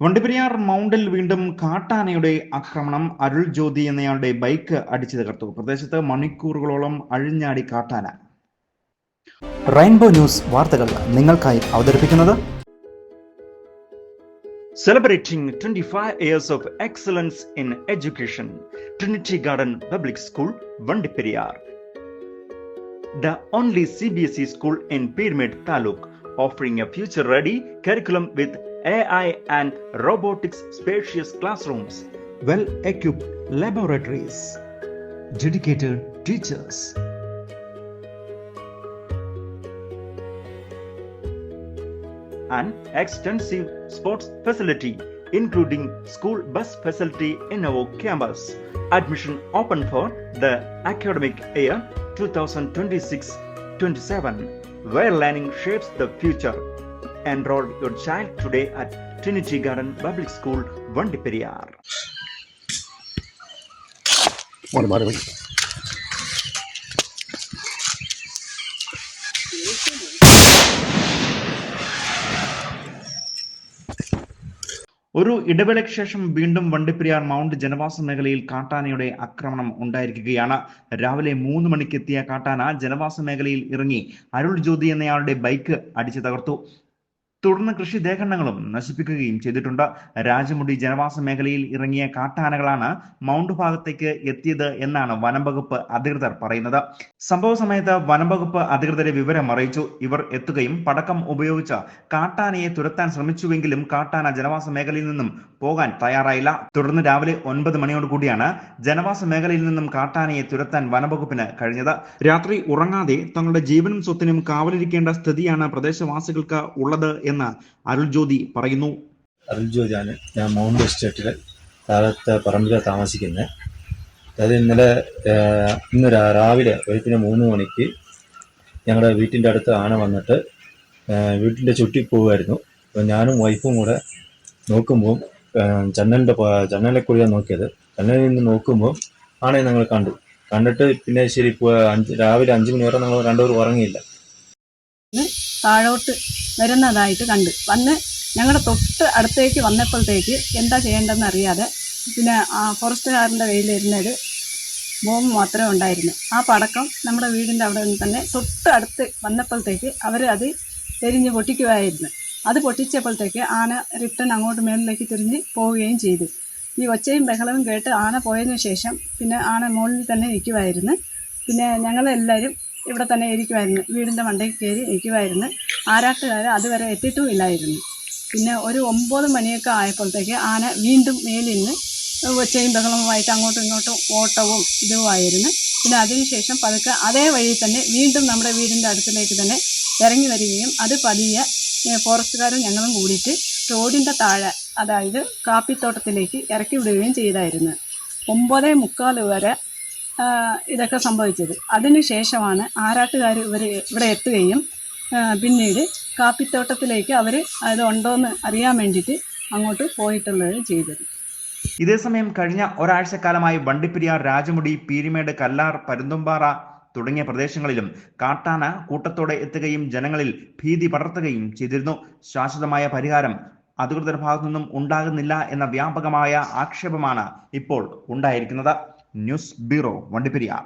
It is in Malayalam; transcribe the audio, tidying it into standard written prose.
വണ്ടിപ്പെരിയാർ മൗണ്ടിൽ വീണ്ടും കാട്ടാനയുടെ ആക്രമണം. അരുൾ ജ്യോതി എന്നയാളുടെ ബൈക്ക് അടിച്ചു തകർത്തു. പ്രദേശത്ത് മണിക്കൂറുകളോളം അഴിഞ്ഞാടി കാട്ടാന. റെയിൻബോ ന്യൂസ് വാർത്തകൾ നിങ്ങൾക്കായി അവതരിപ്പിക്കുന്നത് Celebrating 25 years of excellence in education, Trinity Garden Public School, Vandiperiyar. The only CBSE school in Pyramid Taluk, offering a future-ready curriculum with AI and robotics, spacious classrooms, well-equipped laboratories, dedicated teachers, and extensive sports facility, including school bus facility in our campus. Admission open for the academic year 2026-27, where learning shapes the future. Enroll your child today at Trinity Garden Public School, Vandiperiyar. ഒരു ഇടവേളയ്ക്ക് ശേഷം വീണ്ടും വണ്ടിപ്പെരിയാർ മൗണ്ട് ജനവാസ മേഖലയിൽ കാട്ടാനയുടെ ആക്രമണം ഉണ്ടായിരിക്കുകയാണ്. രാവിലെ 3 മണിക്കെത്തിയ കാട്ടാന ജനവാസ മേഖലയിൽ ഇറങ്ങി അരുൾ ജ്യോതി എന്നയാളുടെ ബൈക്ക് അടിച്ചു തകർത്തു. തുടർന്ന് കൃഷി ദേഹണ്ണങ്ങളും നശിപ്പിക്കുകയും ചെയ്തിട്ടുണ്ട്. രാജമുടി ജനവാസ മേഖലയിൽ ഇറങ്ങിയ കാട്ടാനകളാണ് മൗണ്ട് ഭാഗത്തേക്ക് എത്തിയത് എന്നാണ് വനംവകുപ്പ് അധികൃതർ പറയുന്നത്. സംഭവ സമയത്ത് വനംവകുപ്പ് അധികൃതരെ വിവരം അറിയിച്ചു. ഇവർ എത്തുകയും പടക്കം ഉപയോഗിച്ച് കാട്ടാനയെ തുരത്താൻ ശ്രമിച്ചുവെങ്കിലും കാട്ടാന ജനവാസ മേഖലയിൽ നിന്നും പോകാൻ തയ്യാറായില്ല. തുടർന്ന് രാവിലെ 9 മണിയോടുകൂടിയാണ് ജനവാസ മേഖലയിൽ നിന്നും കാട്ടാനയെ തുരത്താൻ വനംവകുപ്പിന് കഴിഞ്ഞത്. രാത്രി ഉറങ്ങാതെ തങ്ങളുടെ ജീവനും സ്വത്തിനും കാവലിരിക്കേണ്ട സ്ഥിതിയാണ് പ്രദേശവാസികൾക്ക് ഉള്ളത് എന്ന് അരുൾ ജ്യോതി പറയുന്നു. അരുൾ ജ്യോതിയാണ്. ഞാൻ മൗണ്ട് എസ്റ്റേറ്റിലെ താഴത്തെ പറമ്പിലാണ് താമസിക്കുന്നത്. അതായത് ഇന്ന് രാവിലെ വെളുപ്പിന് 3 മണിക്ക് ഞങ്ങളുടെ വീട്ടിൻ്റെ അടുത്ത് ആന വന്നിട്ട് വീട്ടിൻ്റെ ചുറ്റി പോവുമായിരുന്നു. അപ്പോൾ ഞാനും വൈഫും കൂടെ നോക്കുമ്പോൾ ജനലിൽ കൂടിയാണ് നോക്കിയത്. ജനലിൽ നിന്ന് നോക്കുമ്പോൾ ആനയെ ഞങ്ങൾ കണ്ടിട്ട് പിന്നെ ശരി രാവിലെ 5 മണി വരെ ഞങ്ങൾ രണ്ടുപേരും ഉറങ്ങിയില്ല. താഴോട്ട് വരുന്നതായിട്ട് വന്ന് ഞങ്ങളുടെ തൊട്ട് അടുത്തേക്ക് വന്നപ്പോഴത്തേക്ക് എന്താ ചെയ്യേണ്ടതെന്ന് അറിയാതെ പിന്നെ ഫോറസ്റ്റുകാരൻ്റെ കയ്യിലിരുന്നൊരു ബോംബ് മാത്രമേ ഉണ്ടായിരുന്നു. ആ പടക്കം നമ്മുടെ വീടിൻ്റെ അവിടെ നിന്ന് തന്നെ തൊട്ട് അടുത്ത് വന്നപ്പോഴത്തേക്ക് അവർ അത് എരിഞ്ഞ് പൊട്ടിക്കുമായിരുന്നു. അത് പൊട്ടിച്ചപ്പോഴത്തേക്ക് ആന റിട്ടേൺ അങ്ങോട്ട് മേളിലേക്ക് തിരിഞ്ഞ് പോവുകയും ചെയ്തു. ഈ ഒച്ചയും ബഹളവും കേട്ട് ആന പോയതിനു ശേഷം പിന്നെ ആന മുകളിൽ തന്നെ ഇരിക്കുമായിരുന്നു. പിന്നെ ഞങ്ങളെല്ലാവരും ഇവിടെ തന്നെ ഇരിക്കുമായിരുന്നു, വീടിൻ്റെ മണ്ടയിൽ കയറി ഇരിക്കുമായിരുന്നു. ആരാട്ടുകാർ അതുവരെ എത്തിയിട്ടും ഇല്ലായിരുന്നു. പിന്നെ ഒരു 9 മണിയൊക്കെ ആയപ്പോഴത്തേക്ക് ആന വീണ്ടും മേലിൽ നിന്ന് ഒച്ചയും ബഹളവുമായിട്ട് അങ്ങോട്ടും ഇങ്ങോട്ടും ഓട്ടവും ഇതുമായിരുന്നു. പിന്നെ അതിനുശേഷം പതുക്കെ അതേ വഴി തന്നെ വീണ്ടും നമ്മുടെ വീടിൻ്റെ അടുത്തിലേക്ക് തന്നെ ഇറങ്ങി വരികയും അത് പതിയെ ഫോറസ്റ്റുകാരും ഞങ്ങളും കൂടിയിട്ട് റോഡിൻ്റെ താഴെ, അതായത് കാപ്പിത്തോട്ടത്തിലേക്ക് ഇറക്കി വിടുകയും ചെയ്തായിരുന്നു. 9:45 വരെ ഇതൊക്കെ സംഭവിച്ചത്. അതിനുശേഷമാണ് ആരാട്ടുകാർ ഇവിടെ എത്തുകയും പിന്നീട് കാപ്പിത്തോട്ടത്തിലേക്ക് അവർ അത് ഉണ്ടോയെന്ന് അറിയാൻ വേണ്ടിയിട്ട് അങ്ങോട്ട് പോയിട്ടുള്ളത് ചെയ്തത്. ഇതേസമയം കഴിഞ്ഞ ഒരാഴ്ചക്കാലമായി വണ്ടിപ്പെരിയാർ, രാജമുടി, പീരിമേട്, കല്ലാർ, പരുന്തുംപാറ തുടങ്ങിയ പ്രദേശങ്ങളിലും കാട്ടാന കൂട്ടത്തോടെ എത്തുകയും ജനങ്ങളിൽ ഭീതി പടർത്തുകയും ചെയ്തിരുന്നു. ശാശ്വതമായ പരിഹാരം അധികൃതരുടെ ഭാഗത്തു നിന്നും ഉണ്ടാകുന്നില്ല എന്ന വ്യാപകമായ ആക്ഷേപമാണ് ഇപ്പോൾ ഉണ്ടായിരിക്കുന്നത്. News bureau, Vandiperiyar.